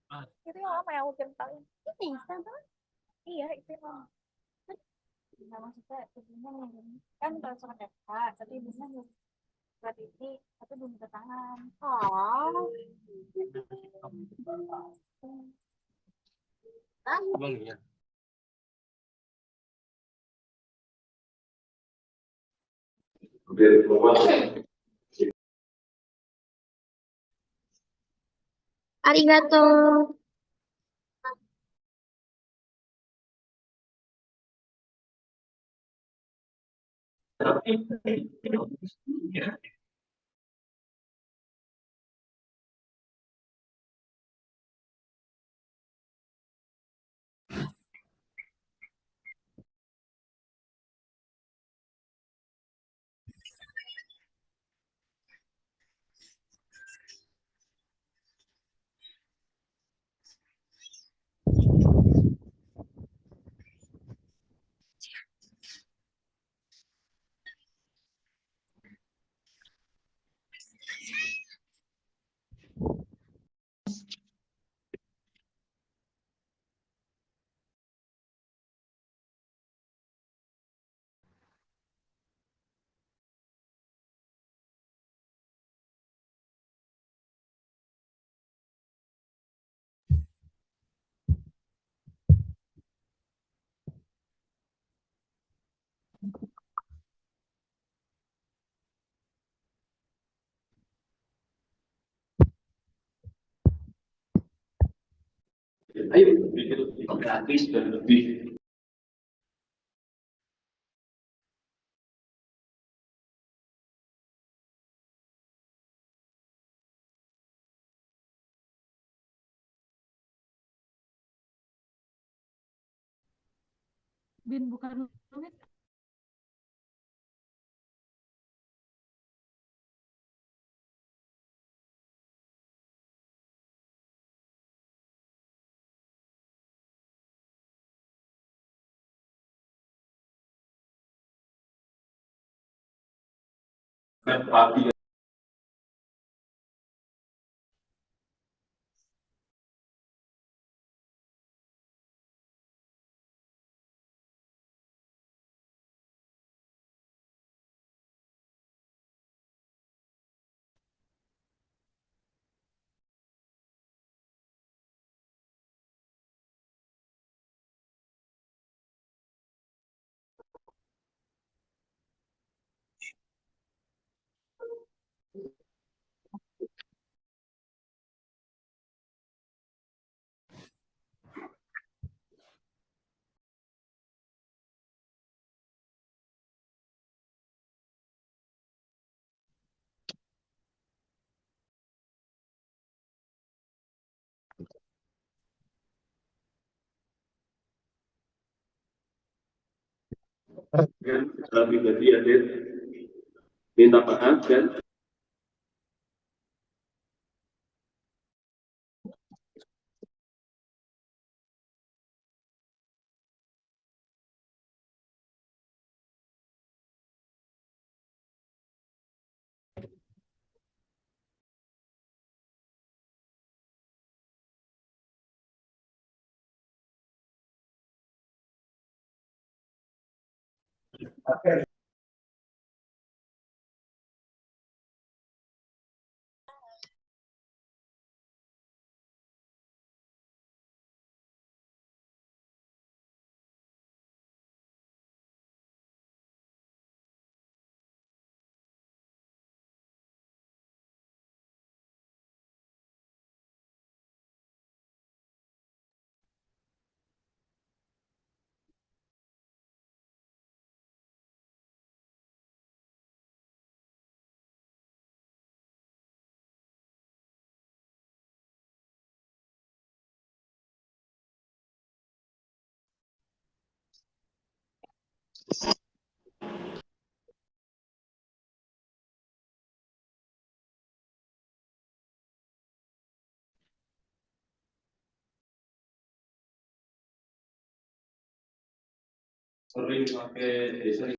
Itu yang lama yang aku ceritain. Ini kan? Iya, itu yang lama. Nah, maksudnya ibunya kan kalau surat dekat, tapi ibunya surat ini, tapi belum tanda tangan. Oh. Emang iya. Arigato. Ayo, bikin gratis dan lebih. Bin bukan duit. Dan pagi kan secara pribadi ya, minta maaf kan. Sering pakai sering.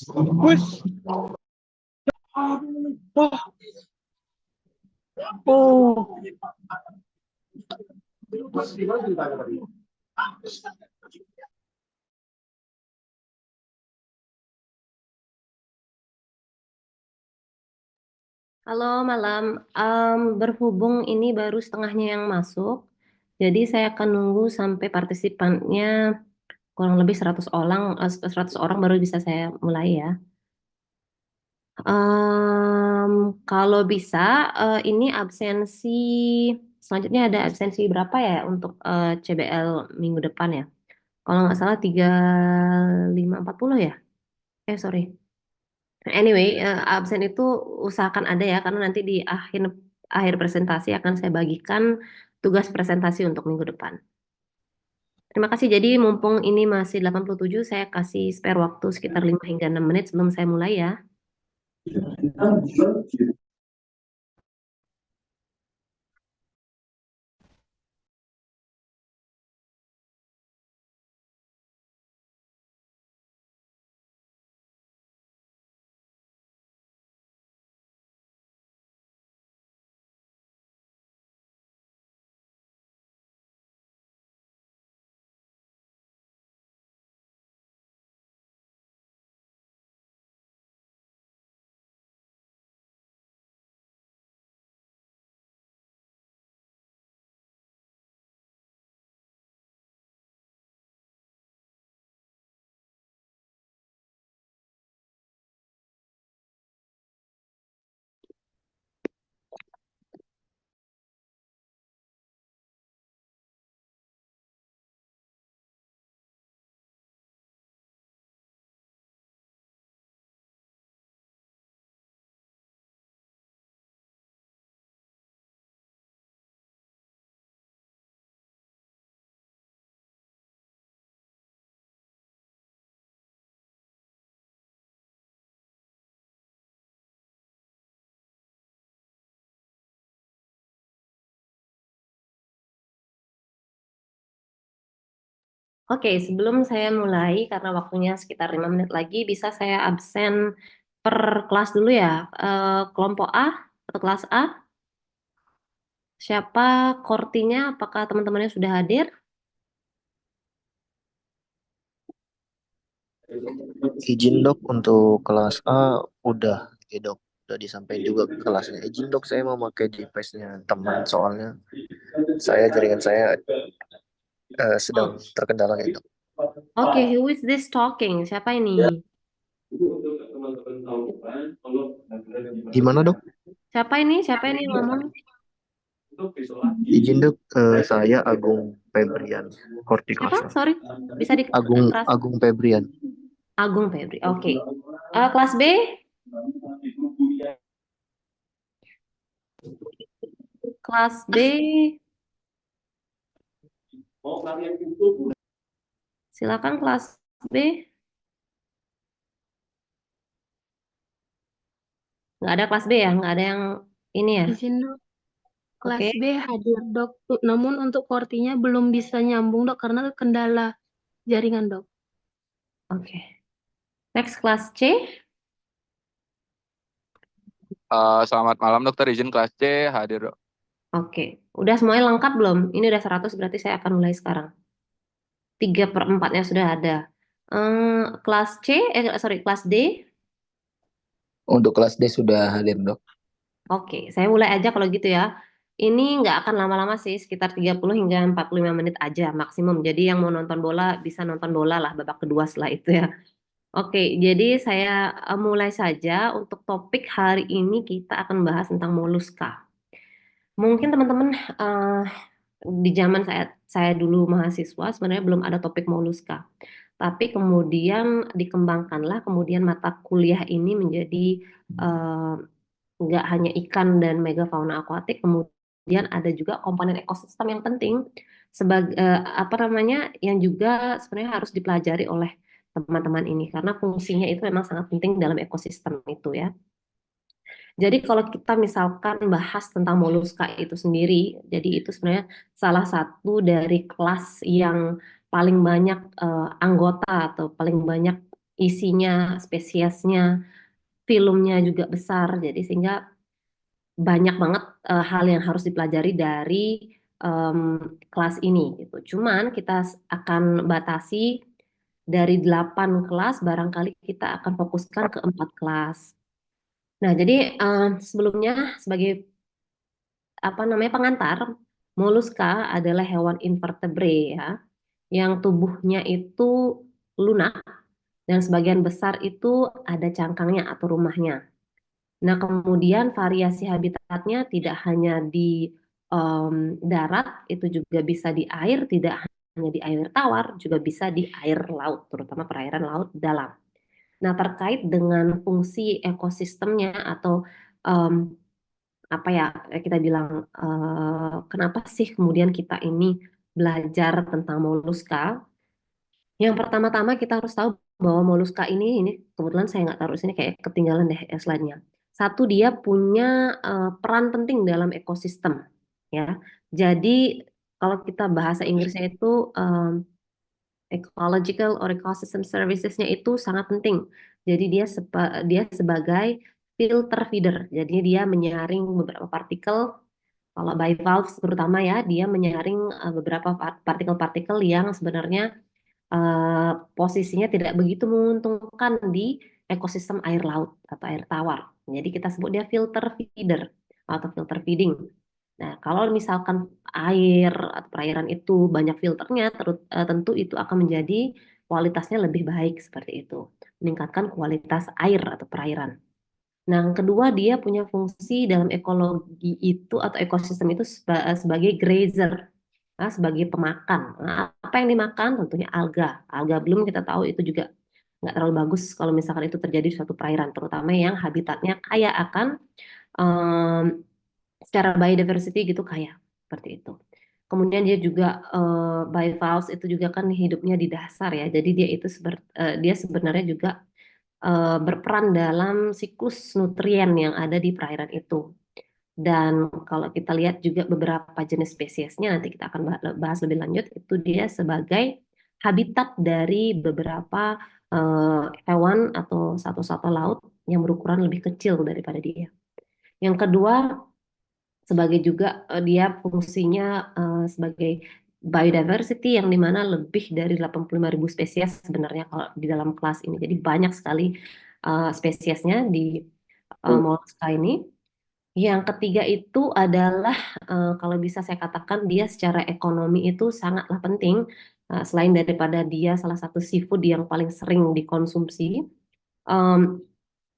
Wih, wah, oh, Halo malam. Berhubung ini baru setengahnya yang masuk, jadi saya akan nunggu sampai partisipannya kurang lebih 100 orang, 100 orang baru bisa saya mulai ya. Em, Kalau bisa, ini absensi selanjutnya ada absensi berapa ya untuk CBL minggu depan ya? Kalau nggak salah 3540 ya? Sorry. Anyway, absen itu usahakan ada ya, karena nanti di akhir akhir presentasi akan saya bagikan tugas presentasi untuk minggu depan. Terima kasih. Jadi mumpung ini masih 87, saya kasih spare waktu sekitar 5 hingga 6 menit sebelum saya mulai ya. Oke, sebelum saya mulai, karena waktunya sekitar 5 menit lagi, bisa saya absen per kelas dulu ya. Kelompok A atau kelas A, siapa kortinya? Apakah teman-temannya sudah hadir? izin dok untuk kelas A udah, ya dok, udah disampaikan juga ke kelasnya. Izin dok, saya mau pakai device-nya teman soalnya jaringan saya sedang terkendala ya dok. Oke, who is this talking? Siapa ini? Gimana dok? Siapa ini? Siapa ini yang ngomong? Izin dok, saya Agung Febrian, korti kelas Siapa? A. Sorry, bisa Agung dikeras. Agung Febrian. Agung Febri. Oke. Kelas B? Kelas B. Silakan kelas B. Nggak ada kelas B ya? Nggak ada yang ini ya? Izin dok, kelas Oke. B hadir dok, namun untuk kortinya belum bisa nyambung dok karena kendala jaringan dok. Oke. Next kelas C. Selamat malam dokter, izin kelas C hadir dok. Oke. Udah semuanya lengkap belum? Ini udah 100, berarti saya akan mulai sekarang. 3/4-nya sudah ada. Kelas C, sorry, kelas D. Untuk kelas D sudah hadir dok. Oke, saya mulai aja kalau gitu ya. Ini nggak akan lama-lama sih, sekitar 30 hingga 45 menit aja maksimum. Jadi yang mau nonton bola bisa nonton bola lah babak kedua setelah itu ya. Oke, jadi saya mulai saja. Untuk topik hari ini kita akan bahas tentang moluska. Mungkin teman-teman di zaman saya dulu mahasiswa sebenarnya belum ada topik moluska. tapi kemudian dikembangkanlah kemudian mata kuliah ini menjadi eh, nggak hanya ikan dan megafauna akuatik, kemudian ada juga komponen ekosistem yang penting sebagai apa namanya yang juga sebenarnya harus dipelajari oleh teman-teman ini karena fungsinya itu memang sangat penting dalam ekosistem itu ya. Jadi kalau kita misalkan bahas tentang moluska itu sendiri, jadi itu sebenarnya salah satu dari kelas yang paling banyak anggota atau paling banyak isinya, spesiesnya, filumnya juga besar. Jadi sehingga banyak banget hal yang harus dipelajari dari kelas ini gitu. Cuman kita akan batasi dari 8 kelas, barangkali kita akan fokuskan ke 4 kelas. Nah, jadi sebelumnya sebagai apa namanya pengantar, moluska adalah hewan invertebrate ya, yang tubuhnya itu lunak dan sebagian besar itu ada cangkangnya atau rumahnya. Nah, kemudian variasi habitatnya tidak hanya di darat, itu juga bisa di air, tidak hanya di air tawar, juga bisa di air laut, terutama perairan laut dalam. Nah, terkait dengan fungsi ekosistemnya atau em, apa ya kita bilang kenapa sih kemudian kita ini belajar tentang moluska? Yang pertama-tama kita harus tahu bahwa moluska ini kebetulan saya nggak taruh di sini kayak ketinggalan deh slide-nya. Satu dia punya peran penting dalam ekosistem ya. Jadi kalau kita bahasa Inggrisnya itu ecological or ecosystem services-nya itu sangat penting. Jadi dia sebagai filter feeder. Jadi dia menyaring beberapa partikel. Kalau bivalves terutama ya, dia menyaring beberapa partikel-partikel yang sebenarnya posisinya tidak begitu menguntungkan di ekosistem air laut atau air tawar. Jadi kita sebut dia filter feeder atau filter feeding. Nah, kalau misalkan air atau perairan itu banyak filternya, tentu itu akan menjadi kualitasnya lebih baik seperti itu, meningkatkan kualitas air atau perairan. Nah, yang kedua dia punya fungsi dalam ekologi itu atau ekosistem itu sebagai grazer, sebagai pemakan. Nah, apa yang dimakan? Tentunya alga. Alga belum kita tahu itu juga nggak terlalu bagus kalau misalkan itu terjadi di suatu perairan, terutama yang habitatnya kaya akan em, secara biodiversity gitu kaya seperti itu. Kemudian dia juga bivalves itu juga kan hidupnya di dasar ya. Jadi dia itu dia sebenarnya juga berperan dalam siklus nutrien yang ada di perairan itu. Dan kalau kita lihat juga beberapa jenis spesiesnya, nanti kita akan bahas lebih lanjut, itu dia sebagai habitat dari beberapa hewan atau satwa-satwa laut yang berukuran lebih kecil daripada dia. Yang kedua, sebagai juga dia fungsinya sebagai biodiversity yang dimana lebih dari 85.000 spesies sebenarnya kalau di dalam kelas ini. Jadi banyak sekali spesiesnya di mollusca ini. Yang ketiga itu adalah kalau bisa saya katakan dia secara ekonomi itu sangatlah penting. Selain daripada dia salah satu seafood yang paling sering dikonsumsi, em,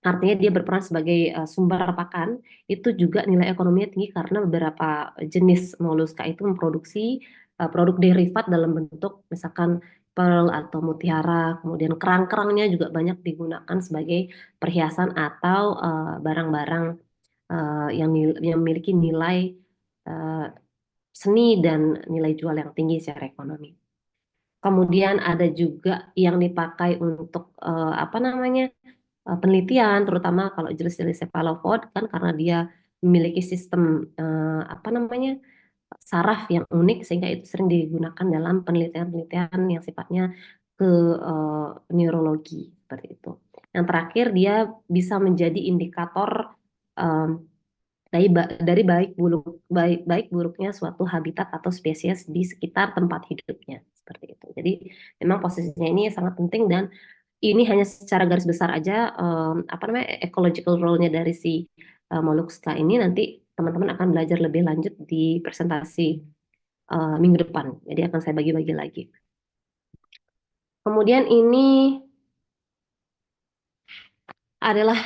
artinya dia berperan sebagai sumber pakan, itu juga nilai ekonominya tinggi karena beberapa jenis moluska itu memproduksi produk derivat dalam bentuk misalkan pearl atau mutiara, kemudian kerang-kerangnya juga banyak digunakan sebagai perhiasan atau barang-barang yang memiliki nilai uh, seni dan nilai jual yang tinggi secara ekonomi. Kemudian ada juga yang dipakai untuk apa namanya penelitian, terutama kalau jenis-jenis cephalopod kan karena dia memiliki sistem apa namanya saraf yang unik sehingga itu sering digunakan dalam penelitian-penelitian yang sifatnya ke neurologi seperti itu. Yang terakhir dia bisa menjadi indikator um, dari baik buruknya suatu habitat atau spesies di sekitar tempat hidupnya seperti itu. Jadi memang posisinya ini sangat penting dan ini hanya secara garis besar aja apa namanya ecological role-nya dari si mollusca ini nanti teman-teman akan belajar lebih lanjut di presentasi minggu depan. Jadi akan saya bagi-bagi lagi. Kemudian ini adalah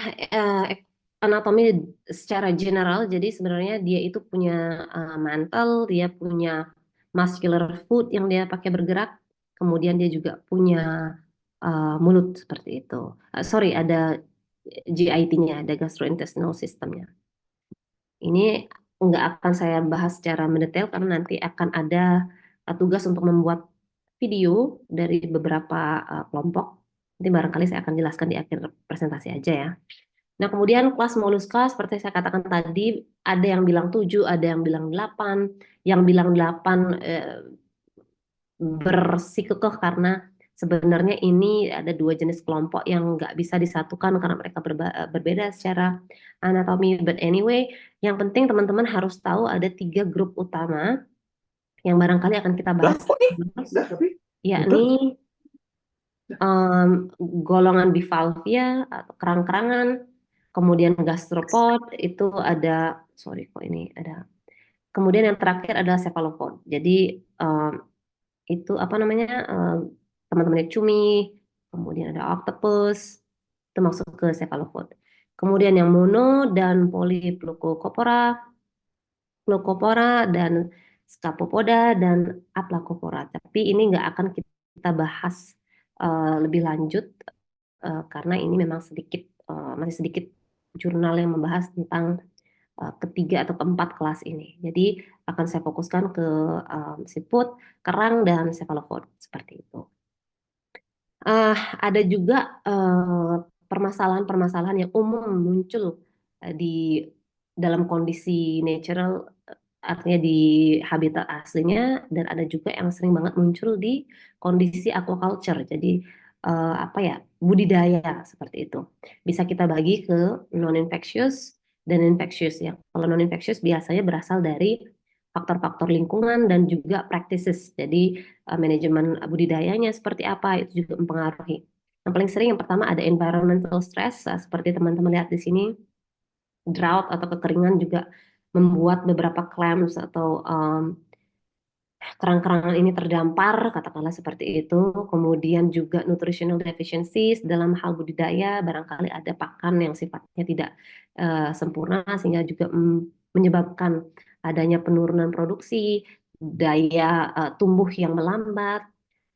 anatomi secara general. Jadi sebenarnya dia itu punya mantle, dia punya muscular foot yang dia pakai bergerak. kemudian dia juga punya mulut seperti itu. Sorry, ada GIT-nya, ada gastrointestinal system-nya. Ini nggak akan saya bahas secara mendetail karena nanti akan ada tugas untuk membuat video dari beberapa kelompok. Nanti barangkali saya akan jelaskan di akhir presentasi aja ya. Nah, kemudian kelas moluska seperti saya katakan tadi, ada yang bilang 7, ada yang bilang 8. Yang bilang 8 bersikukuh karena sebenarnya ini ada dua jenis kelompok yang nggak bisa disatukan karena mereka berbeda secara anatomi. But anyway, yang penting teman-teman harus tahu ada 3 grup utama yang barangkali akan kita bahas, yakni golongan bivalvia atau kerang-kerangan, kemudian gastropod itu ada, sorry kok ini ada, kemudian yang terakhir adalah cephalopod. Jadi itu apa namanya, teman-temannya cumi, kemudian ada octopus, itu masuk ke cephalopod. Kemudian yang mono dan polyplucopora, dan scapopoda dan aplacopora. Tapi ini nggak akan kita bahas lebih lanjut karena ini memang masih sedikit jurnal yang membahas tentang ketiga atau keempat kelas ini. Jadi akan saya fokuskan ke siput, kerang, dan cephalopod seperti itu. Ada juga permasalahan-permasalahan yang umum muncul di dalam kondisi natural, artinya di habitat aslinya, dan ada juga yang sering banget muncul di kondisi aquaculture. Jadi apa ya, budidaya seperti itu. Bisa kita bagi ke non-infectious dan infectious ya. Kalau non-infectious biasanya berasal dari faktor-faktor lingkungan dan juga practices. Jadi manajemen budidayanya seperti apa itu juga mempengaruhi. Yang paling sering yang pertama ada environmental stress, seperti teman-teman lihat di sini, drought atau kekeringan juga membuat beberapa clams atau kerang-kerangan ini terdampar, katakanlah seperti itu. Kemudian juga nutritional deficiencies dalam hal budidaya, barangkali ada pakan yang sifatnya tidak sempurna sehingga juga menyebabkan adanya penurunan produksi, daya tumbuh yang melambat,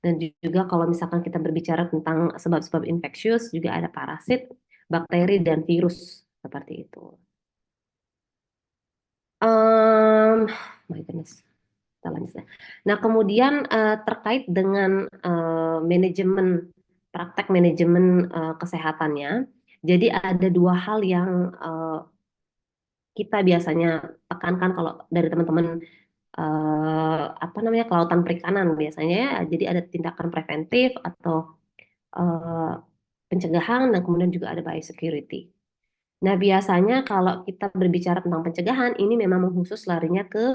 dan juga kalau misalkan kita berbicara tentang sebab-sebab infeksius juga ada parasit, bakteri, dan virus seperti itu. My goodness. Nah, kemudian terkait dengan praktek manajemen kesehatannya, jadi ada 2 hal yang kita biasanya tekankan kalau dari teman-teman apa namanya kelautan perikanan biasanya ya. Jadi ada tindakan preventif atau pencegahan dan kemudian juga ada biosecurity. Nah, biasanya kalau kita berbicara tentang pencegahan, ini memang khusus larinya ke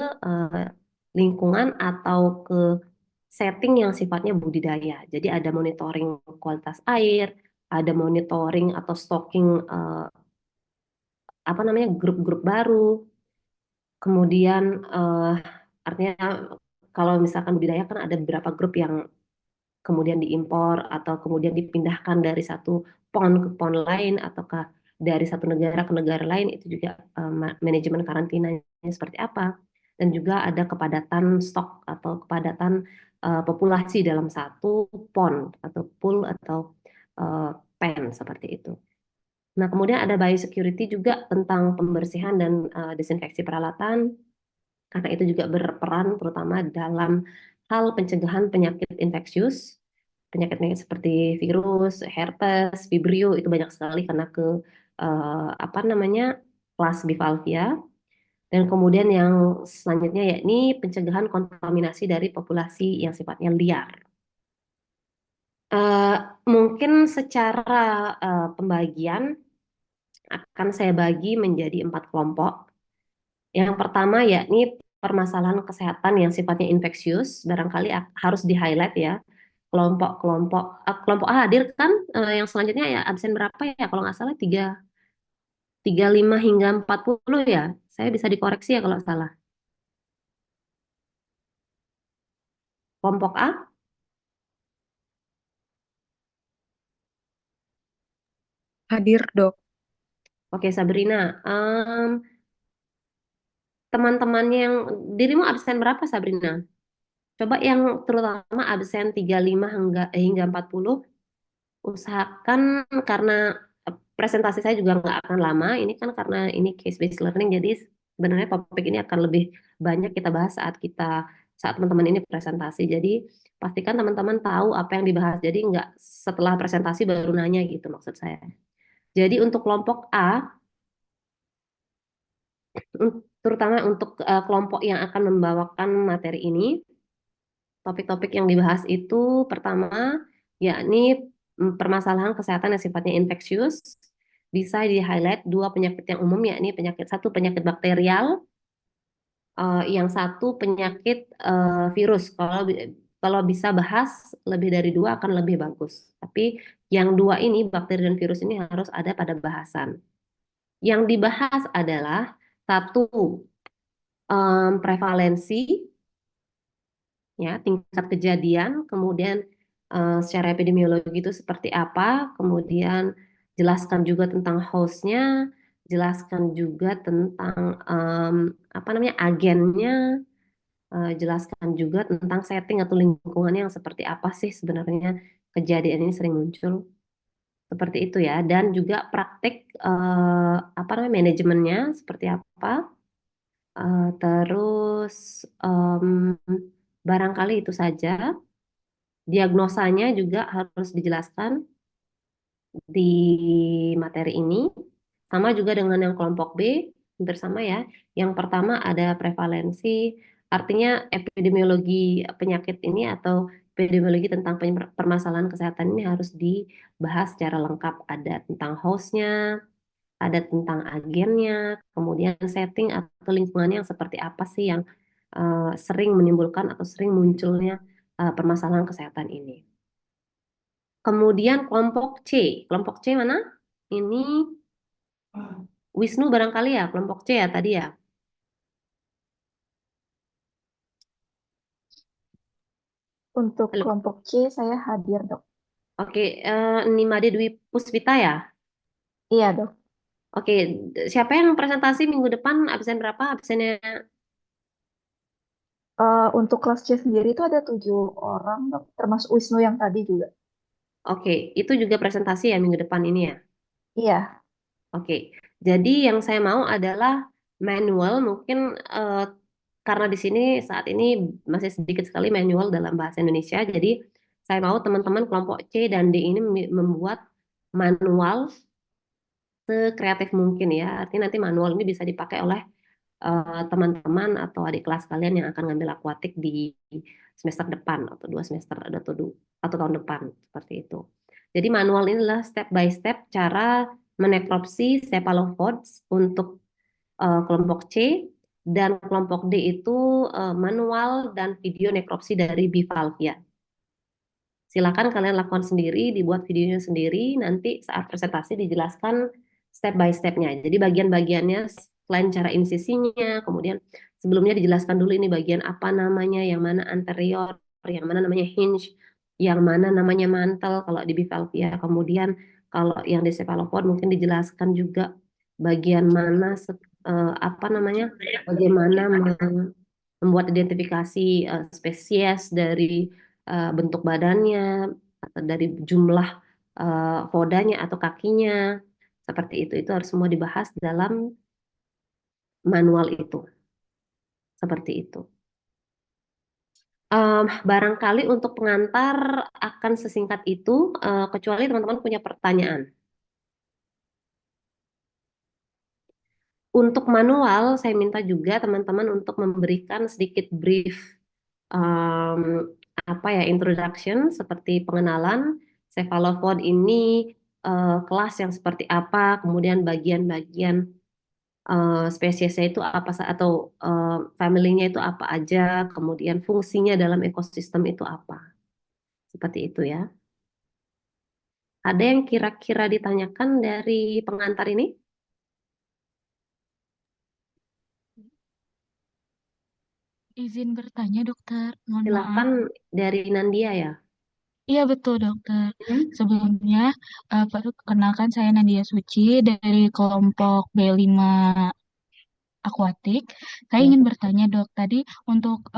lingkungan atau ke setting yang sifatnya budidaya. Jadi ada monitoring kualitas air, ada monitoring atau stocking apa namanya grup-grup baru. Kemudian artinya kalau misalkan budidaya kan ada beberapa grup yang kemudian diimpor atau kemudian dipindahkan dari satu pond ke pond lain ataukah dari satu negara ke negara lain, itu juga manajemen karantinanya seperti apa, dan juga ada kepadatan stok atau kepadatan populasi dalam satu pond atau pool atau pen seperti itu. Nah, kemudian ada biosecurity juga tentang pembersihan dan desinfeksi peralatan, karena itu juga berperan terutama dalam hal pencegahan penyakit infeksius, penyakit-penyakit seperti virus, herpes, vibrio itu banyak sekali karena ke apa namanya kelas bivalvia. Dan kemudian yang selanjutnya yakni pencegahan kontaminasi dari populasi yang sifatnya liar. Mungkin secara pembagian akan saya bagi menjadi 4 kelompok. Yang pertama yakni permasalahan kesehatan yang sifatnya infeksius, barangkali harus di-highlight ya. Kelompok A hadir kan, yang selanjutnya ya absen berapa ya? Kalau nggak salah 35 hingga 40 ya. Saya bisa dikoreksi ya kalau salah. Kelompok A, Hadir, Dok. oke Sabrina. Teman-temannya yang dirimu absen berapa Sabrina? Coba yang terutama absen 35 hingga 40, usahakan karena presentasi saya juga nggak akan lama. Ini kan karena ini case based learning, jadi sebenarnya topik ini akan lebih banyak kita bahas saat teman-teman ini presentasi. Jadi pastikan teman-teman tahu apa yang dibahas. Jadi nggak setelah presentasi baru nanya gitu maksud saya. Jadi untuk kelompok A, terutama untuk kelompok yang akan membawakan materi ini, topik-topik yang dibahas itu pertama yakni permasalahan kesehatan yang sifatnya infeksius. Bisa di-highlight 2 penyakit yang umum, yakni satu penyakit bakterial, yang satu penyakit virus. Kalau bisa bahas lebih dari 2 akan lebih bagus. Tapi yang 2 ini, bakteri dan virus ini harus ada pada bahasan. Yang dibahas adalah satu prevalensi, ya, tingkat kejadian, kemudian secara epidemiologi itu seperti apa, kemudian jelaskan juga tentang hostnya, jelaskan juga tentang apa namanya agennya, jelaskan juga tentang setting atau lingkungannya yang seperti apa sih sebenarnya kejadian ini sering muncul, seperti itu ya, dan juga praktek apa namanya manajemennya seperti apa. Terus barangkali itu saja. Diagnosanya juga harus dijelaskan di materi ini. Sama juga dengan yang kelompok B, hampir sama ya. Yang pertama ada prevalensi, artinya epidemiologi penyakit ini atau epidemiologi tentang permasalahan kesehatan ini harus dibahas secara lengkap. Ada tentang hostnya, ada tentang agennya, kemudian setting atau lingkungannya yang seperti apa sih yang sering menimbulkan atau sering munculnya permasalahan kesehatan ini. Kemudian kelompok C. Kelompok C mana? Ini Wisnu barangkali ya, kelompok C ya tadi ya. Untuk Halo. kelompok C saya hadir, Dok. Oke, Nimade Dwi Puspita ya? Iya, Dok. Oke, siapa yang presentasi minggu depan? Absen berapa? Absennya? Untuk kelas C sendiri itu ada 7 orang, Dok. Termasuk Wisnu yang tadi juga. Oke, itu juga presentasi ya minggu depan ini ya? Iya. Oke, jadi yang saya mau adalah manual, mungkin karena di sini saat ini masih sedikit sekali manual dalam bahasa Indonesia, jadi saya mau teman-teman kelompok C dan D ini membuat manual sekreatif mungkin ya. Artinya nanti manual ini bisa dipakai oleh teman-teman atau adik kelas kalian yang akan ngambil akuatik di semester depan atau 2 semester atau tahun depan seperti itu. Jadi manual ini adalah step by step cara menekropsi cephalopods untuk kelompok C, dan kelompok D itu manual dan video nekropsi dari bivalvia. Silakan kalian lakukan sendiri, dibuat videonya sendiri, nanti saat presentasi dijelaskan step by stepnya. Jadi bagian-bagiannya selain cara insisinya, kemudian sebelumnya dijelaskan dulu ini bagian apa namanya, yang mana anterior, yang mana namanya hinge, yang mana namanya mantle kalau di bivalvia. Kemudian kalau yang di cephalopod mungkin dijelaskan juga bagian mana apa namanya, bagaimana membuat identifikasi spesies dari bentuk badannya, atau dari jumlah podanya atau kakinya, seperti itu harus semua dibahas dalam manual itu, seperti itu. Barangkali untuk pengantar akan sesingkat itu, kecuali teman-teman punya pertanyaan. Untuk manual, saya minta juga teman-teman untuk memberikan sedikit brief apa ya, introduction, seperti pengenalan cephalopod ini kelas yang seperti apa, kemudian bagian-bagian spesiesnya itu apa atau family-nya itu apa aja, kemudian fungsinya dalam ekosistem itu apa. Seperti itu ya. Ada yang kira-kira ditanyakan dari pengantar ini? Izin bertanya, dokter. Mohon maaf. Silakan dari Nandia ya. Iya, betul, dokter. Sebelumnya, perkenalkan saya Nadia Suci dari kelompok B5 Akuatik. Saya ingin bertanya, dok, tadi untuk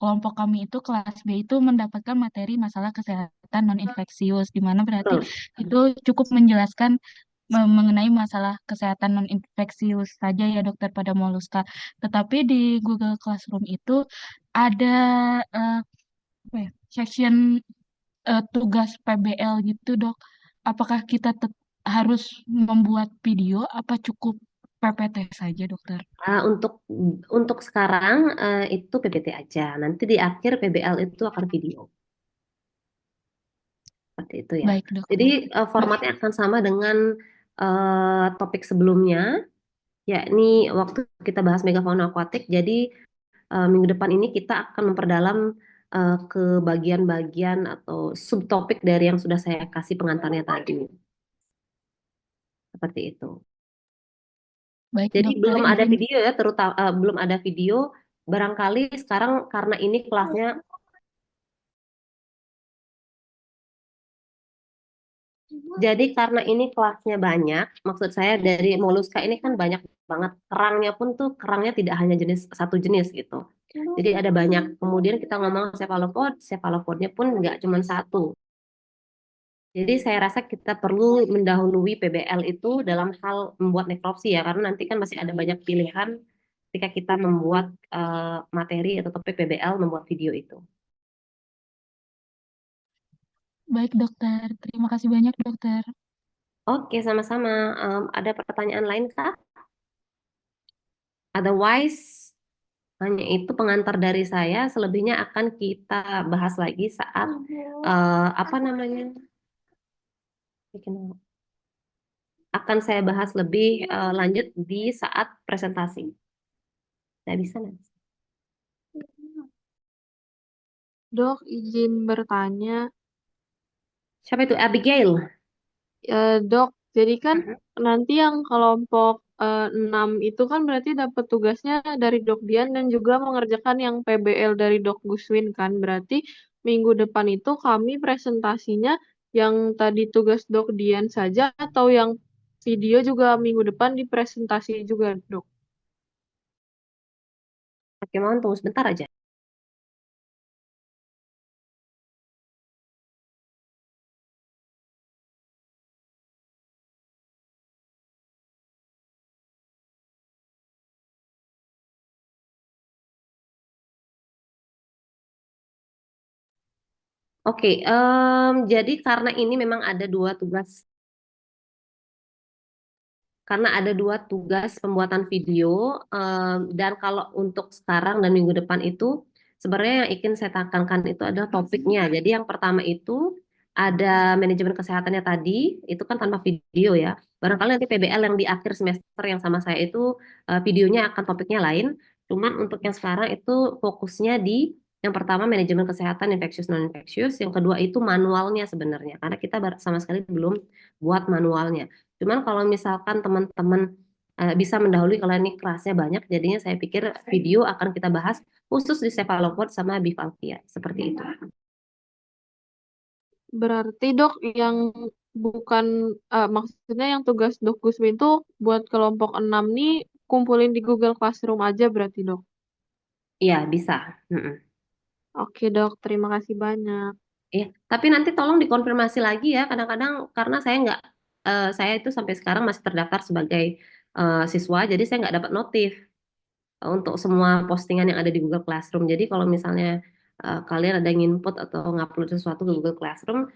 kelompok kami itu kelas B itu mendapatkan materi masalah kesehatan non-infeksius, di mana berarti Betul. itu cukup menjelaskan mengenai masalah kesehatan non-infeksius saja ya dokter pada Moluska. Tetapi di Google Classroom itu ada apa ya, section tugas PBL gitu dok. Apakah kita harus membuat video apa cukup PPT saja dokter? Untuk sekarang itu PPT aja. Nanti di akhir PBL itu akan video. Seperti itu ya. Baik dokter. Jadi formatnya akan sama dengan topik sebelumnya, yakni waktu kita bahas megafauna akuatik. Jadi minggu depan ini kita akan memperdalam ke bagian-bagian atau subtopik dari yang sudah saya kasih pengantarnya tadi. Seperti itu. Baik Jadi dokter, belum ada izin. video ya, terutama belum ada video. Barangkali sekarang karena ini kelasnya karena ini kelasnya banyak, maksud saya dari Moluska ini kan banyak banget. Kerangnya pun tuh kerangnya tidak hanya satu jenis gitu. Jadi ada banyak. Kemudian kita ngomong cephalopodnya pun nggak cuma satu. Jadi saya rasa kita perlu mendahului PBL itu dalam hal membuat nekropsi ya, karena nanti kan masih ada banyak pilihan ketika kita membuat materi atau topik PBL membuat video itu. Baik dokter, terima kasih banyak dokter. Oke, sama-sama. Ada pertanyaan lain kah? Otherwise, hanya itu pengantar dari saya. Selebihnya akan kita bahas lagi saat apa namanya? Akan saya bahas lebih lanjut di saat presentasi. Saya bisa nanti. Dok, izin bertanya. Siapa itu? Abigail. Dok, jadi kan nanti yang kelompok 6 itu kan berarti dapat tugasnya dari Dok Dian dan juga mengerjakan yang PBL dari Dok Guswin kan. Berarti minggu depan itu kami presentasinya yang tadi tugas Dok Dian saja atau yang video juga minggu depan dipresentasi juga, Dok? Oke, mohon tunggu sebentar aja. Oke, jadi karena ini memang ada dua tugas. Karena ada dua tugas pembuatan video, dan kalau untuk sekarang dan minggu depan itu, sebenarnya yang ingin saya tekankan itu adalah topiknya. Jadi yang pertama itu ada manajemen kesehatannya tadi, itu kan tanpa video ya. Barangkali nanti PBL yang di akhir semester yang sama saya itu videonya akan topiknya lain. Cuman untuk yang sekarang itu fokusnya di yang pertama manajemen kesehatan infeksius non infeksius, yang kedua itu manualnya sebenarnya karena kita sama sekali belum buat manualnya. Cuman kalau misalkan teman-teman bisa mendahului kalau ini kelasnya banyak, jadinya saya pikir video akan kita bahas khusus di cephalopod sama bivalvia seperti itu. Berarti Dok yang bukan maksudnya yang tugas Dok Guswin itu buat kelompok 6 nih kumpulin di Google Classroom aja berarti Dok. Iya, bisa. Oke Dok, terima kasih banyak. Iya, tapi nanti tolong dikonfirmasi lagi ya. Kadang-kadang karena saya nggak, saya itu sampai sekarang masih terdaftar sebagai siswa, jadi saya nggak dapat notif untuk semua postingan yang ada di Google Classroom. Jadi kalau misalnya kalian ada yang input atau ngupload sesuatu ke Google Classroom,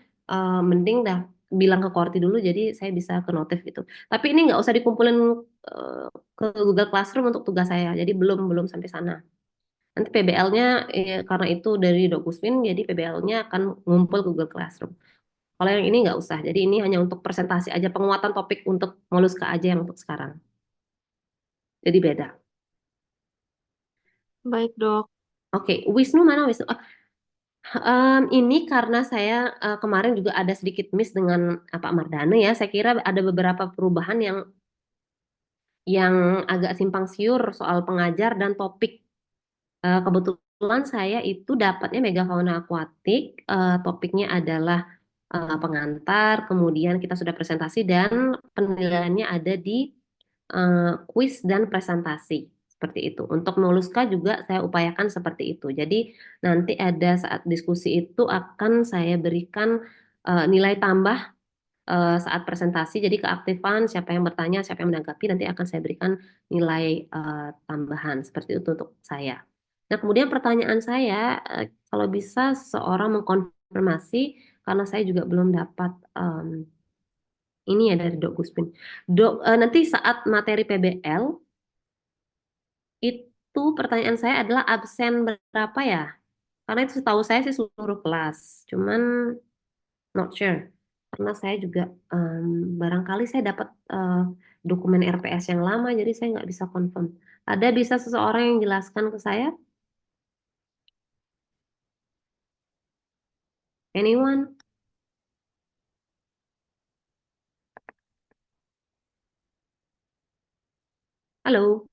mending dah bilang ke Korti dulu, jadi saya bisa ke notif itu. Tapi ini nggak usah dikumpulin ke Google Classroom untuk tugas saya, jadi belum sampai sana. Nanti PBL-nya karena itu dari Docuswin, jadi PBL-nya akan ngumpul ke Google Classroom. Kalau yang ini nggak usah, jadi ini hanya untuk presentasi aja, penguatan topik untuk Moluska aja yang untuk sekarang. Jadi beda. Baik Dok. Oke, Wisnu mana Wisnu? Ini karena saya kemarin juga ada sedikit miss dengan Pak Mardhani ya. Saya kira ada beberapa perubahan yang agak simpang siur soal pengajar dan topik. Kebetulan saya itu dapatnya megafauna akuatik, topiknya adalah pengantar, kemudian kita sudah presentasi dan penilaiannya ada di kuis dan presentasi. Seperti itu. Untuk Moluska juga saya upayakan seperti itu. Jadi nanti ada saat diskusi itu akan saya berikan nilai tambah saat presentasi. Jadi keaktifan, siapa yang bertanya, siapa yang menanggapi, nanti akan saya berikan nilai tambahan. Seperti itu untuk saya. Nah, kemudian pertanyaan saya, kalau bisa seorang mengkonfirmasi, karena saya juga belum dapat ini ya dari Dok Guspin. Dok, nanti saat materi PBL, itu pertanyaan saya adalah absen berapa ya? Karena itu setahu saya sih seluruh kelas. Cuman not sure. Karena saya juga barangkali saya dapat dokumen RPS yang lama, jadi saya nggak bisa confirm. Ada bisa seseorang yang jelaskan ke saya? Anyone? Halo,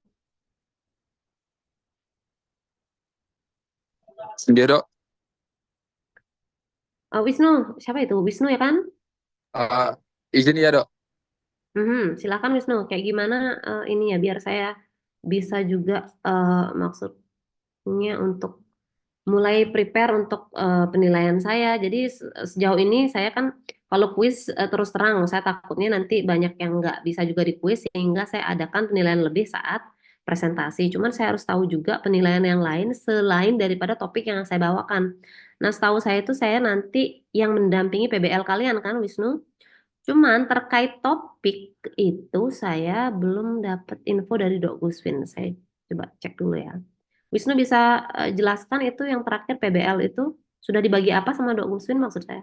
Dia dok. Wisnu, siapa itu? Wisnu ya kan? Eh, izin ya dok. Silakan Wisnu, kayak gimana ini ya biar saya bisa juga maksudnya untuk mulai prepare untuk penilaian saya. Jadi sejauh ini saya kan kalau kuis terus terang saya takutnya nanti banyak yang nggak bisa juga di kuis sehingga saya adakan penilaian lebih saat presentasi. Cuman saya harus tahu juga penilaian yang lain selain daripada topik yang saya bawakan. Nah, setahu saya itu saya nanti yang mendampingi PBL kalian kan, Wisnu? Cuman terkait topik itu saya belum dapat info dari Dok Guswin. Saya coba cek dulu ya. Wisnu bisa jelaskan itu yang terakhir PBL itu sudah dibagi apa sama Dok Guswin maksud saya?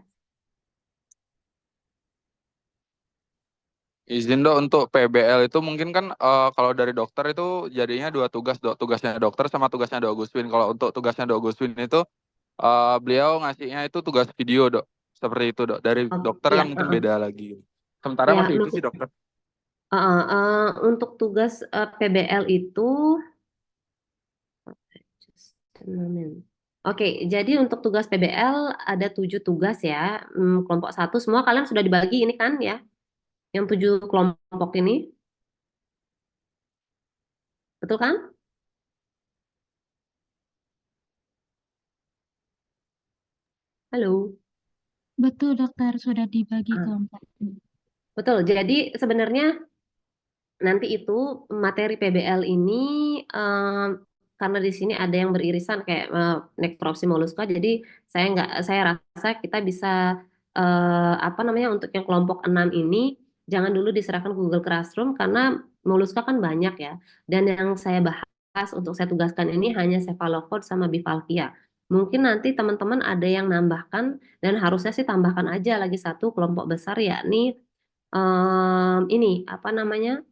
Izin dok untuk PBL itu mungkin kan kalau dari dokter itu jadinya dua tugas dok. Tugasnya dokter sama tugasnya Dok Guswin. Kalau untuk tugasnya Dok Guswin itu beliau ngasihnya itu tugas video dok. Seperti itu dok. Dari Oh, dokter ya, kan mungkin beda lagi. Sementara ya, masih itu sih dokter. untuk tugas PBL itu, just a moment. Oke, jadi untuk tugas PBL ada 7 tugas ya, kelompok 1 semua kalian sudah dibagi ini kan ya, yang 7 kelompok ini, betul kan? Halo. Betul, dokter, sudah dibagi Ah, kelompok. betul. Jadi sebenarnya nanti itu materi PBL ini karena di sini ada yang beririsan kayak nekropsi moluska, jadi saya rasa kita bisa apa namanya untuk yang kelompok 6 ini jangan dulu diserahkan ke Google Classroom karena moluska kan banyak ya. Dan yang saya bahas untuk saya tugaskan ini hanya cephalopod sama bivalvia. Mungkin nanti teman-teman ada yang nambahkan dan harusnya sih tambahkan aja lagi satu kelompok besar yakni ini apa namanya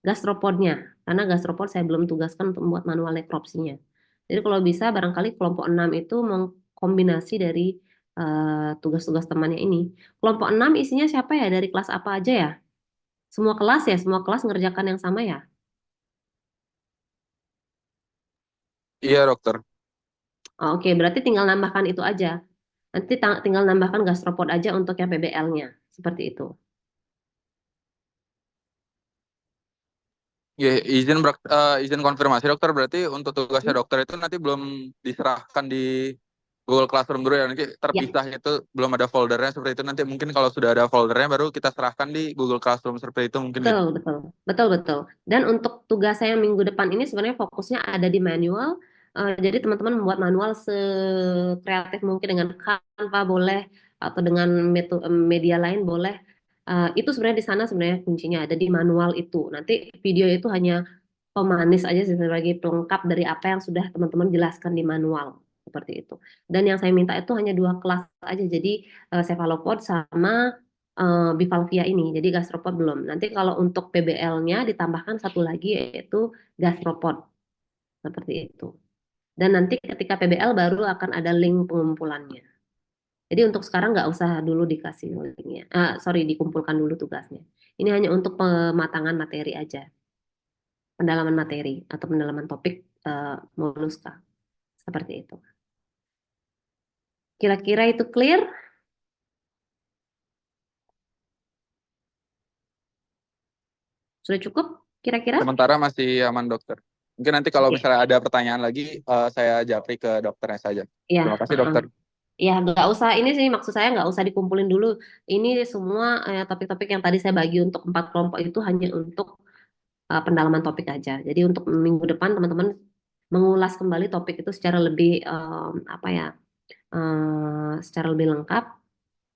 gastropodnya, karena gastropod saya belum tugaskan untuk membuat manual nekropsinya. Jadi kalau bisa barangkali kelompok 6 itu mengkombinasi dari tugas-tugas temannya ini. Kelompok 6 isinya siapa ya? Dari kelas apa aja ya? Semua kelas ya? Semua kelas ngerjakan yang sama ya? Iya dokter. Oke, berarti tinggal nambahkan itu aja. Nanti tinggal nambahkan gastropod aja untuk yang PBL-nya. Seperti itu. Ya, izin konfirmasi dokter berarti untuk tugasnya dokter itu nanti belum diserahkan di Google Classroom dulu ya, nanti Ya, terpisah itu belum ada foldernya seperti itu, nanti mungkin kalau sudah ada foldernya baru kita serahkan di Google Classroom seperti itu mungkin ya. betul, betul, betul, betul. Dan untuk tugas saya minggu depan ini sebenarnya fokusnya ada di manual. Jadi teman-teman membuat manual sekreatif mungkin dengan Canva boleh atau dengan media lain boleh. Itu sebenarnya di sana sebenarnya kuncinya ada di manual itu. Nanti video itu hanya pemanis aja sih sebagai pelengkap dari apa yang sudah teman-teman jelaskan di manual seperti itu. Dan yang saya minta itu hanya 2 kelas aja. Jadi cephalopod sama bivalvia ini. Jadi gastropod belum. Nanti kalau untuk PBL-nya ditambahkan satu lagi yaitu gastropod seperti itu. Dan nanti ketika PBL baru akan ada link pengumpulannya. Jadi untuk sekarang nggak usah dulu dikasih linknya. Sorry, dikumpulkan dulu tugasnya. Ini hanya untuk pematangan materi aja, pendalaman materi atau pendalaman topik moluska seperti itu. Kira-kira itu clear? Sudah cukup? Kira-kira? Sementara masih aman dokter. Mungkin nanti kalau Oke. misalnya ada pertanyaan lagi, saya japri ke dokternya saja. Ya, Terima kasih dokter. ya nggak usah. Ini sih maksud saya nggak usah dikumpulin dulu. Ini semua topik-topik yang tadi saya bagi untuk 4 kelompok itu hanya untuk pendalaman topik aja. Jadi untuk minggu depan teman-teman mengulas kembali topik itu secara lebih apa ya, secara lebih lengkap.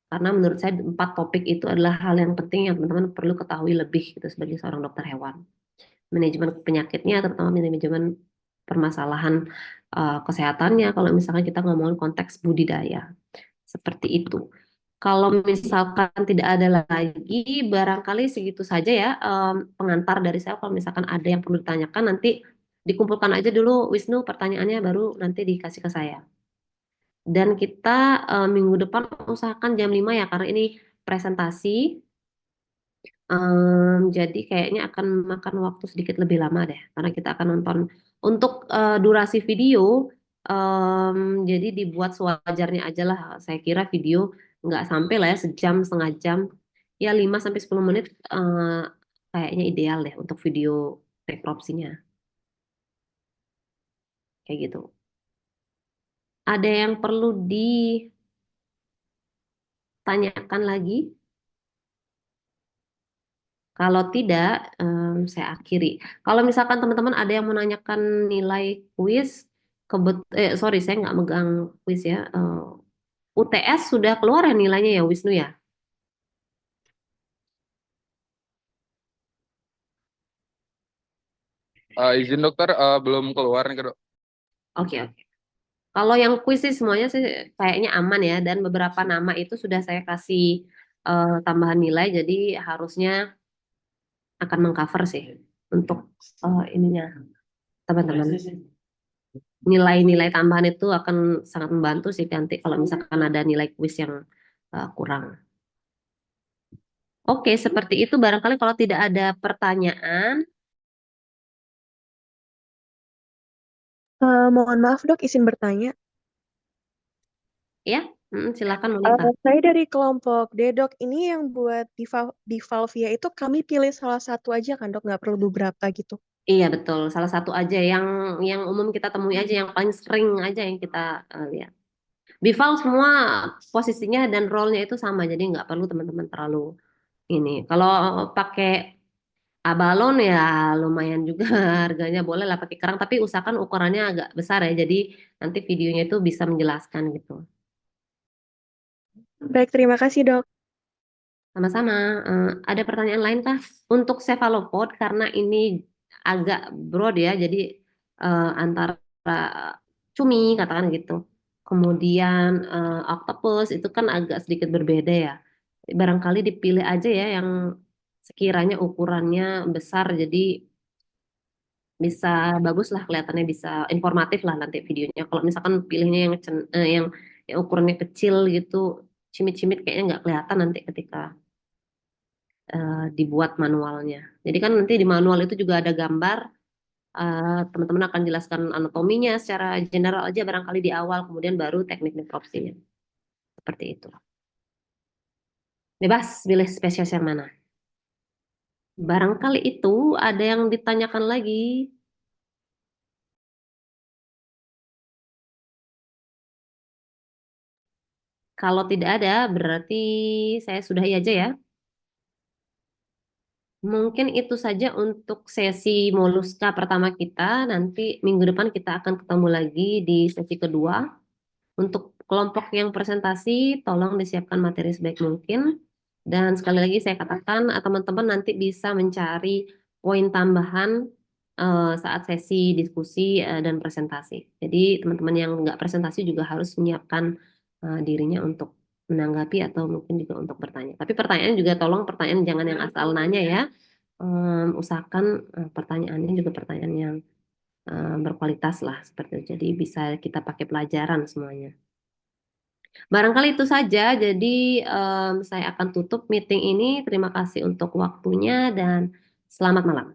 Karena menurut saya 4 topik itu adalah hal yang penting yang teman-teman perlu ketahui lebih gitu sebagai seorang dokter hewan. Manajemen penyakitnya, terutama manajemen permasalahan kesehatannya. Kalau misalkan kita ngomongin konteks budidaya, seperti itu. Kalau misalkan tidak ada lagi, barangkali segitu saja ya pengantar dari saya. Kalau misalkan ada yang perlu ditanyakan, nanti dikumpulkan aja dulu Wisnu pertanyaannya, baru nanti dikasih ke saya. Dan kita minggu depan usahakan jam 5 ya, karena ini presentasi. Jadi kayaknya akan makan waktu sedikit lebih lama deh, karena kita akan nonton. Untuk durasi video, jadi dibuat sewajarnya aja lah. Saya kira video nggak sampai lah ya sejam, setengah jam. Ya 5 sampai 10 menit kayaknya ideal deh untuk video nekropsinya. Kayak gitu. Ada yang perlu ditanyakan lagi? Kalau tidak, saya akhiri. Kalau misalkan teman-teman ada yang menanyakan nilai kuis, sorry, saya nggak megang kuis ya. UTS sudah keluar ya nilainya ya, Wisnu ya? Izin dokter, belum keluar nih dok. Oke, oke. Kalau yang kuis sih semuanya sih kayaknya aman ya, dan beberapa nama itu sudah saya kasih tambahan nilai, jadi harusnya akan mengcover sih untuk ininya teman-teman. Nilai-nilai tambahan itu akan sangat membantu sih nanti kalau misalkan ada nilai kuis yang kurang. Oke, seperti itu. Barangkali kalau tidak ada pertanyaan, Mohon maaf dok, izin bertanya. ya, silakan Monica. Saya dari kelompok D dok, ini yang buat di Valvia itu kami pilih salah satu aja kan dok, nggak perlu beberapa gitu. Iya betul, salah satu aja yang umum kita temui aja, yang paling sering aja yang kita lihat. Bival semua posisinya dan role-nya itu sama, jadi nggak perlu teman-teman terlalu ini. Kalau pakai abalon ya lumayan juga harganya, boleh lah pakai kerang, tapi usahakan ukurannya agak besar ya, jadi nanti videonya itu bisa menjelaskan gitu. Baik, terima kasih dok. Sama-sama. Ada pertanyaan lain kah? Untuk cephalopod, karena ini agak broad ya, jadi antara cumi katakan gitu. Kemudian octopus itu kan agak sedikit berbeda ya. Barangkali dipilih aja ya yang sekiranya ukurannya besar, jadi bisa bagus lah kelihatannya, bisa informatif lah nanti videonya. Kalau misalkan pilihnya yang ukurannya kecil gitu, cimit-cimit kayaknya nggak kelihatan nanti ketika dibuat manualnya. Jadi kan nanti di manual itu juga ada gambar, teman-teman akan jelaskan anatominya secara general aja barangkali di awal, kemudian baru teknik nekropsinya. Seperti itu. Bebas pilih spesies yang mana. Barangkali itu ada yang ditanyakan lagi. Kalau tidak ada, berarti saya sudahi aja ya. Mungkin itu saja untuk sesi Moluska pertama kita. Nanti minggu depan kita akan ketemu lagi di sesi kedua. Untuk kelompok yang presentasi, tolong disiapkan materi sebaik mungkin. Dan sekali lagi saya katakan, teman-teman nanti bisa mencari poin tambahan saat sesi diskusi dan presentasi. Jadi teman-teman yang nggak presentasi juga harus menyiapkan dirinya untuk menanggapi atau mungkin juga untuk bertanya. Tapi pertanyaan juga tolong pertanyaan jangan yang asal nanya ya. Usahakan pertanyaannya juga pertanyaan yang berkualitas lah seperti itu. Jadi bisa kita pakai pelajaran semuanya. Barangkali itu saja. Jadi saya akan tutup meeting ini. Terima kasih untuk waktunya dan selamat malam.